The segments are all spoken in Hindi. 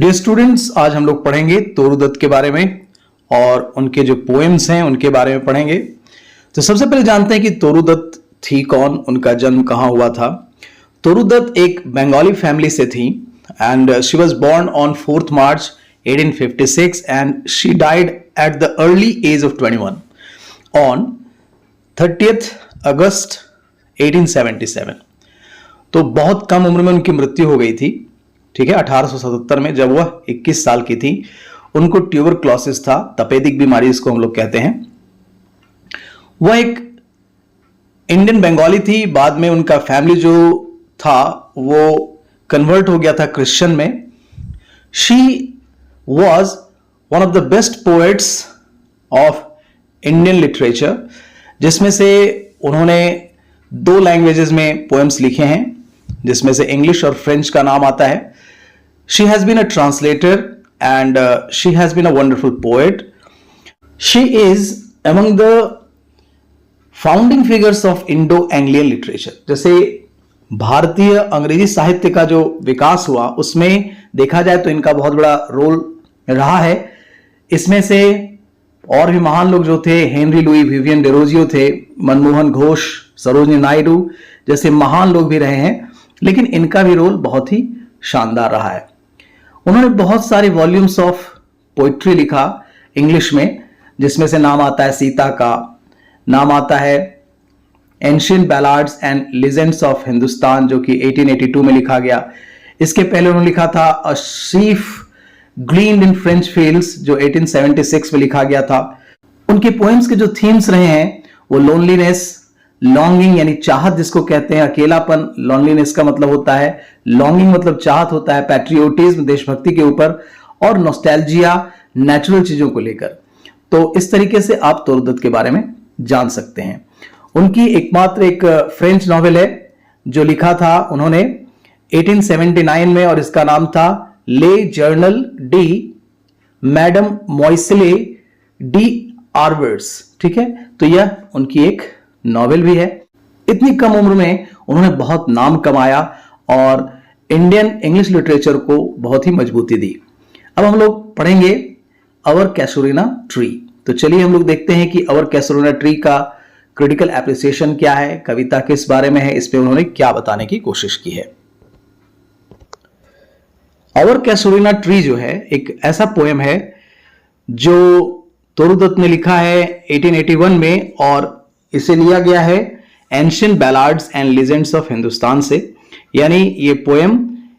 डियर स्टूडेंट्स, आज हम लोग पढ़ेंगे तोरू दत्त के बारे में और उनके जो पोएम्स हैं उनके बारे में पढ़ेंगे। तो सबसे पहले जानते हैं कि तोरू दत्त थी कौन, उनका जन्म कहाँ हुआ था। तोरू दत्त एक बंगाली फैमिली से थी and she was born on 4th March 1856 and she died at the early age of 21 on 30th August 1877। तो बहुत कम उम्र में उनकी मृत्यु हो गई थी। ठीक है, 1877 में जब वह 21 साल की थी। उनको ट्यूबरक्लोसिस था, तपेदिक बीमारी इसको हम लोग कहते हैं। वह एक इंडियन बंगाली थी। बाद में उनका फैमिली जो था वो कन्वर्ट हो गया था क्रिश्चियन में। She was one of the best poets of Indian literature, जिसमें से उन्होंने 2 लैंग्वेजेस में पोएम्स लिखे हैं, जिसमें से इंग्लिश और फ्रेंच का नाम आता है। She has been a translator and she has been a wonderful poet. She is among the founding figures of Indo-Anglian literature. जैसे भारतीय अंग्रेजी साहित्य का जो विकास हुआ उसमें देखा जाए तो इनका बहुत बड़ा रोल रहा है। इसमें से और भी महान लोग जो थे, हेनरी लुई विवियन डेरोजियो थे, मनमोहन घोष, सरोजिनी नायडू जैसे महान लोग भी रहे हैं, लेकिन इनका भी रोल बहुत ही शानदार रहा है। उन्होंने बहुत सारे वॉल्यूम्स ऑफ पोइट्री लिखा इंग्लिश में, जिसमें से नाम आता है सीता का, नाम आता है ancient ballads and legends of Hindustan जो कि 1882 में लिखा गया। इसके पहले उन्होंने लिखा था अ शीफ ग्लीन्ड इन फ्रेंच फील्ड्स जो 1876 में लिखा गया था। उनके पोएम्स के जो थीम्स रहे हैं वो लोनलीनेस, लॉन्गिंग यानी चाहत जिसको कहते हैं, अकेलापन, लॉनलीनेस का मतलब होता है, लॉन्गिंग मतलब चाहत होता है, पैट्रियोटिज्म देशभक्ति के ऊपर, और नॉस्टैल्जिया नेचुरल चीजों को लेकर। तो इस तरीके से आप तोरू दत्त के बारे में जान सकते हैं। उनकी एकमात्र एक फ्रेंच नॉवेल है जो लिखा था उन्होंने 1879 में, और इसका नाम था ले जर्नल डी मैडम मॉइसले डी आर्वर्स। ठीक है, तो यह उनकी एक नॉवेल भी है। इतनी कम उम्र में उन्होंने बहुत नाम कमाया और इंडियन इंग्लिश लिटरेचर को बहुत ही मजबूती दी। अब हम लोग पढ़ेंगे अवर कैसुरीना ट्री। तो चलिए हम लोग देखते हैं कि अवर कैसुरीना ट्री का क्रिटिकल एप्रिसिएशन क्या है, कविता किस बारे में है, इस पे उन्होंने क्या बताने की कोशिश की है। अवर कैसुरीना ट्री जो है एक ऐसा पोएम है जो तोरू दत्त ने लिखा है 1881 में, और इसे लिया गया है ancient ballads and legends of Hindustan से। यानी ये पोएम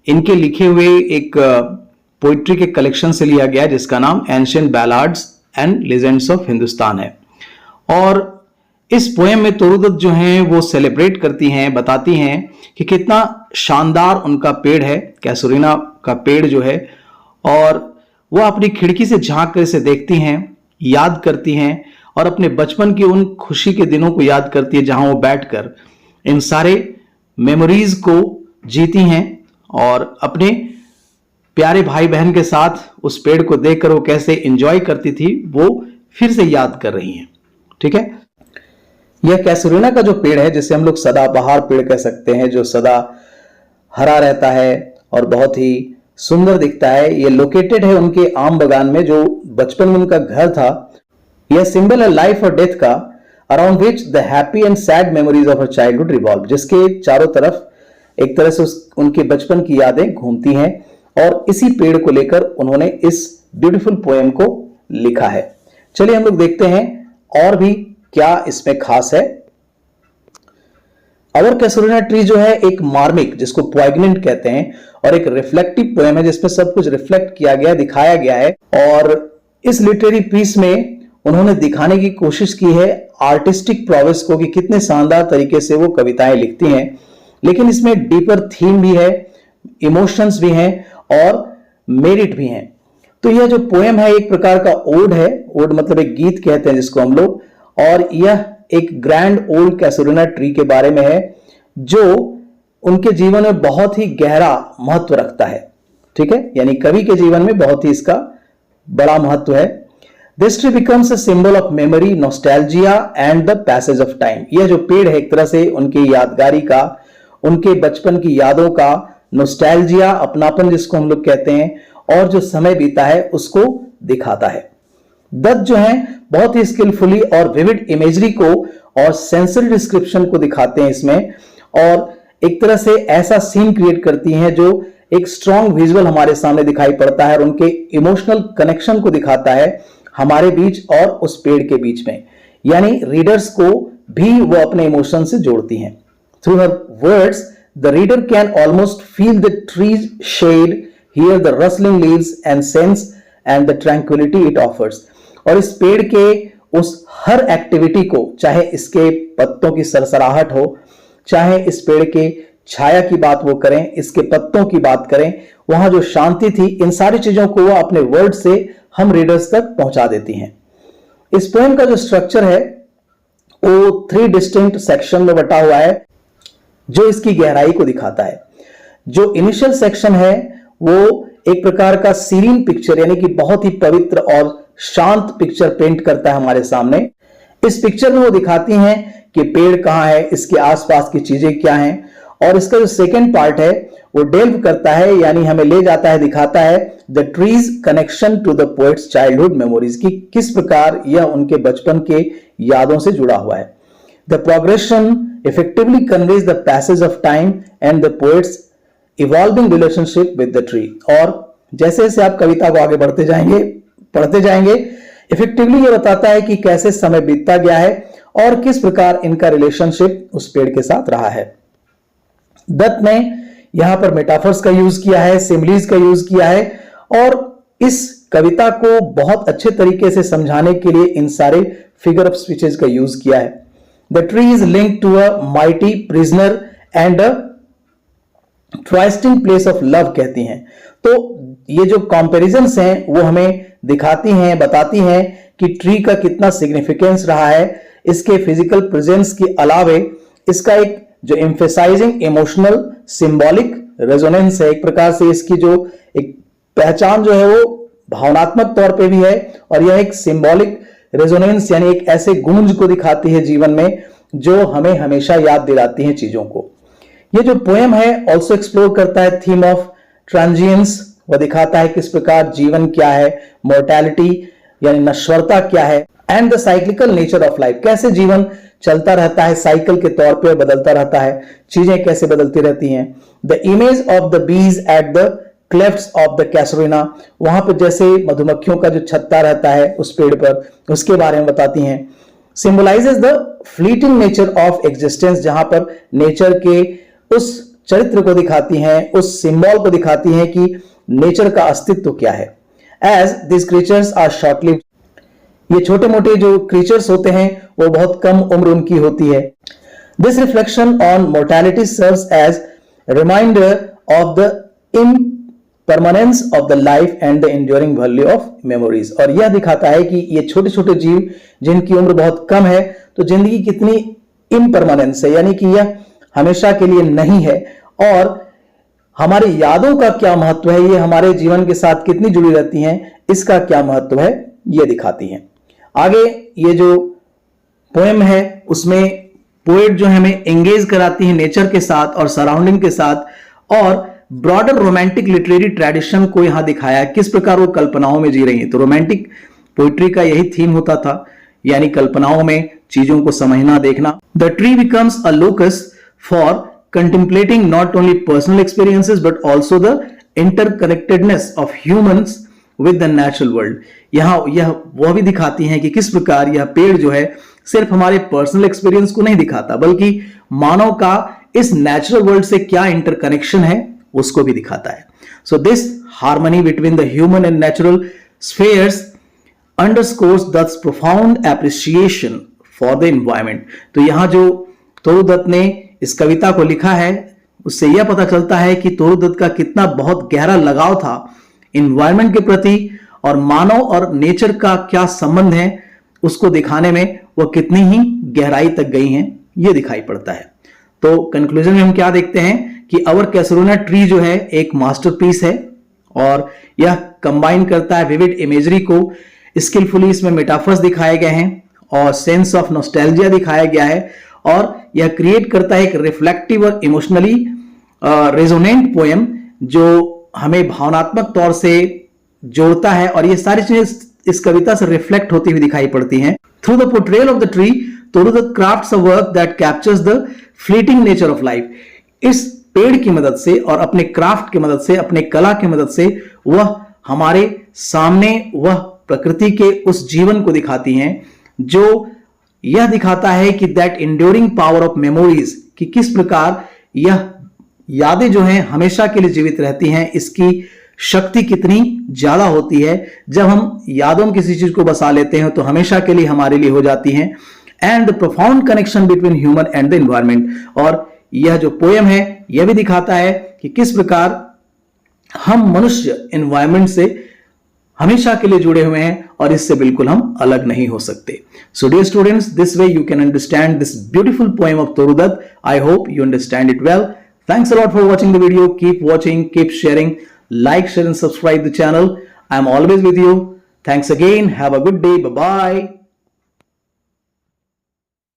इनके लिखे हुए एक पोइट्री के कलेक्शन से लिया गया है जिसका नाम ancient ballads and legends of Hindustan है। और इस पोएम में तोरू दत्त जो हैं वो सेलिब्रेट करती हैं, बताती हैं कि कितना शानदार उनका पेड़ है, कैसुरीना का पेड़ जो है, और वह अपनी खिड़की से झांक कर इसे देखती हैं, याद करती हैं और अपने बचपन की उन खुशी के दिनों को याद करती है जहां वो बैठकर इन सारे मेमोरीज को जीती हैं और अपने प्यारे भाई बहन के साथ उस पेड़ को देखकर वो कैसे एंजॉय करती थी वो फिर से याद कर रही हैं। ठीक है, यह कैसुरीना का जो पेड़ है जिसे हम लोग सदाबहार पेड़ कह सकते हैं, जो सदा हरा रहता है और बहुत ही सुंदर दिखता है, ये लोकेटेड है उनके आम बगान में जो बचपन में उनका घर था। यह सिंबल है लाइफ और डेथ का, around which the happy and sad memories of a childhood revolve, जिसके चारों तरफ एक तरह से उनके बचपन की यादें घूमती हैं, और इसी पेड़ को लेकर उन्होंने इस ब्यूटीफुल पोएम को लिखा है। चलिए हम लोग देखते हैं और भी क्या इसमें खास है। अवर कैसुरीना ट्री जो है एक मार्मिक जिसको पोइग्नेंट कहते हैं और एक रिफ्लेक्टिव पोएम है जिसमें सब कुछ रिफ्लेक्ट किया गया, दिखाया गया है। और इस लिटरेरी पीस में उन्होंने दिखाने की कोशिश की है आर्टिस्टिक प्रोवेस को कि कितने शानदार तरीके से वो कविताएं लिखती हैं, लेकिन इसमें डीपर थीम भी है, इमोशंस भी हैं और मेरिट भी हैं। तो यह जो पोएम है एक प्रकार का ओड है, ओड मतलब एक गीत कहते हैं जिसको हम लोग, और यह एक ग्रैंड ओल्ड कैसुरीना ट्री के बारे में है जो उनके जीवन में बहुत ही गहरा महत्व रखता है। ठीक है, यानी कवि के जीवन में बहुत ही इसका बड़ा महत्व है। This tree becomes a symbol of memory, nostalgia and the passage of time. यह जो पेड़ है एक तरह से उनकी यादगारी का, उनके बचपन की यादों का, नोस्टैल्जिया अपनापन जिसको हम लोग कहते हैं, और जो समय बीता है उसको दिखाता है। दत्त जो है बहुत ही स्किलफुली और विविड इमेजरी को और सेंसरी डिस्क्रिप्शन को दिखाते हैं इसमें, और एक तरह से ऐसा सीन क्रिएट करती हैं जो एक स्ट्रॉन्ग विजुअल हमारे सामने दिखाई पड़ता है और उनके इमोशनल कनेक्शन को दिखाता है हमारे बीच और उस पेड़ के बीच में, यानी रीडर्स को भी वो अपने इमोशन से जोड़ती हैं। Through her words the reader can almost feel the tree's shade, hear the rustling leaves and sense and the tranquillity it offers. और इस पेड़ के उस हर एक्टिविटी को, चाहे इसके पत्तों की सरसराहट हो, चाहे इस पेड़ के छाया की बात वो करें, इसके पत्तों की बात करें, वहां जो शांति थी, इन सारी चीजों को वो अपने वर्ड से हम रीडर्स तक पहुंचा देती हैं। इस पोएम का जो स्ट्रक्चर है वो 3 डिस्टिंक्ट सेक्शन में बटा हुआ है जो इसकी गहराई को दिखाता है। जो इनिशियल सेक्शन है वो एक प्रकार का सीरीन पिक्चर, यानी कि बहुत ही पवित्र और शांत पिक्चर पेंट करता है हमारे सामने। इस पिक्चर में वो दिखाती हैं कि पेड़ कहां है, इसके आसपास की चीजें क्या हैं, और इसका जो सेकेंड पार्ट है वो डेल्व करता है, यानी हमें ले जाता है, दिखाता है the tree's connection to the poet's childhood memories, की किस प्रकार यह उनके बचपन के यादों से जुड़ा हुआ है। The progression effectively conveys the passage of time and the poets evolving relationship with the tree. और जैसे जैसे आप कविता को आगे बढ़ते जाएंगे, पढ़ते जाएंगे, इफेक्टिवली ये बताता है कि कैसे समय बीतता गया है और किस प्रकार इनका रिलेशनशिप उस पेड़ के साथ रहा है। दत्त ने यहां पर मेटाफर्स का यूज किया है, सिमिलीज का यूज किया है, और इस कविता को बहुत अच्छे तरीके से समझाने के लिए इन सारे फिगर ऑफ स्पीचेस का यूज किया है। The tree is linked to a mighty prisoner and a trysting place of love कहती हैं। तो ये जो कंपैरिजंस हैं वो हमें दिखाती हैं, बताती हैं कि ट्री का कितना सिग्निफिकेंस रहा है, इसके फिजिकल प्रेजेंस के अलावे इसका एक जो एम्फेसाइजिंग इमोशनल सिंबॉलिक रेजोनेंस है, एक प्रकार से इसकी जो एक पहचान जो है वो भावनात्मक तौर पे भी है, और यह एक सिंबॉलिक रेजोनेंस यानी एक ऐसे गूंज को दिखाती है जीवन में जो हमें हमेशा याद दिलाती है चीजों को। ये जो पोएम है ऑल्सो एक्सप्लोर करता है थीम ऑफ ट्रांजिएंस। वह दिखाता है किस प्रकार जीवन क्या है, मोर्टैलिटी यानी नश्वरता क्या है, and the cyclical nature of life, कैसे जीवन चलता रहता है, साइकिल के तौर पे बदलता रहता है, चीजें कैसे बदलती रहती हैं। The image of the bees at the clefts of the casuarina, वहां पर जैसे मधुमक्खियों का जो छत्ता रहता है उस पेड़ पर, उसके बारे में बताती हैं। Symbolizes the fleeting nature of existence, जहां पर नेचर के उस चरित्र को दिखाती हैं, उस सिंबल को दिखाती हैं कि नेचर का अस्तित्व क्या है। As this creatures are short lived, ये छोटे मोटे जो क्रीचर्स होते हैं वो बहुत कम उम्र उनकी होती है। This reflection on mortality serves as reminder of the impermanence of the life and the enduring value of memories, और यह दिखाता है कि ये छोटे छोटे जीव जिनकी उम्र बहुत कम है, तो जिंदगी कितनी इम्परमानेंस है, यानी कि यह हमेशा के लिए नहीं है, और हमारी यादों का क्या महत्व है, ये हमारे जीवन के साथ कितनी जुड़ी रहती हैं, इसका क्या महत्व है, ये दिखाती हैं। आगे ये जो पोएम है उसमें पोएट जो हमें एंगेज कराती है नेचर के साथ और सराउंडिंग के साथ, और ब्रॉडर रोमांटिक लिटरेरी ट्रेडिशन को यहां दिखाया है, किस प्रकार वो कल्पनाओं में जी रही है। तो रोमांटिक पोइट्री का यही थीम होता था, यानी कल्पनाओं में चीजों को समझना, देखना। The tree becomes a locus for contemplating not only personal experiences but also the interconnectedness of humans with the natural world. यहां यह वह भी दिखाती हैं कि किस प्रकार यह पेड़ जो है सिर्फ हमारे पर्सनल एक्सपीरियंस को नहीं दिखाता, बल्कि मानव का इस नेचुरल वर्ल्ड से क्या इंटरकनेक्शन है उसको भी दिखाता है। So this harmony between the human and natural spheres underscores Dutt's profound appreciation for the environment. तो यहां जो तोरू दत्त ने इस कविता को लिखा है उससे यह पता चलता है कि तोरू दत्त का कितना बहुत गहरा लगाव था एनवायरमेंट के प्रति, और मानव और नेचर का क्या संबंध है उसको दिखाने में वो कितनी ही गहराई तक गई हैं, ये दिखाई पड़ता है। तो कंक्लूजन में हम क्या देखते हैं कि आवर कैसरोना ट्री जो है एक मास्टरपीस है, और यह कंबाइन करता है विविड इमेजरी को, स्किलफुली इसमें मेटाफर्स दिखाए गए हैं और सेंस ऑफ नॉस्टैल्जिया दिखाया गया है, और यह क्रिएट करता है एक रिफ्लेक्टिव और इमोशनली रेजोनेंट पोएम जो हमें भावनात्मक तौर से जोड़ता है और ये सारी चीजें इस कविता से रिफ्लेक्ट होती हुई दिखाई पड़ती हैं। Through the portrayal of the tree, तोरूदत्त crafts a work that captures the fleeting nature of life. इस पेड़ की मदद से और अपने क्राफ्ट की मदद से, अपने कला की मदद से वह हमारे सामने वह प्रकृति के उस जीवन को दिखाती हैं जो यह दिखाता है कि that enduring power of memories, कि किस प्रकार यह यादें जो हैं हमेशा के लिए जीवित रहती हैं, इसकी शक्ति कितनी ज्यादा होती है। जब हम यादों में किसी चीज को बसा लेते हैं तो हमेशा के लिए हमारे लिए हो जाती हैं। And the profound connection between human and the environment, और यह जो पोएम है यह भी दिखाता है कि किस प्रकार हम मनुष्य एनवायरमेंट से हमेशा के लिए जुड़े हुए हैं और इससे बिल्कुल हम अलग नहीं हो सकते। So dear students, this way you can understand this beautiful poem of तोरूदत्त। I hope you understand it well. Thanks a lot for watching the video. Keep watching, keep sharing, like, share and subscribe the channel. I'm always with you. Thanks again. Have a good day. Bye-bye.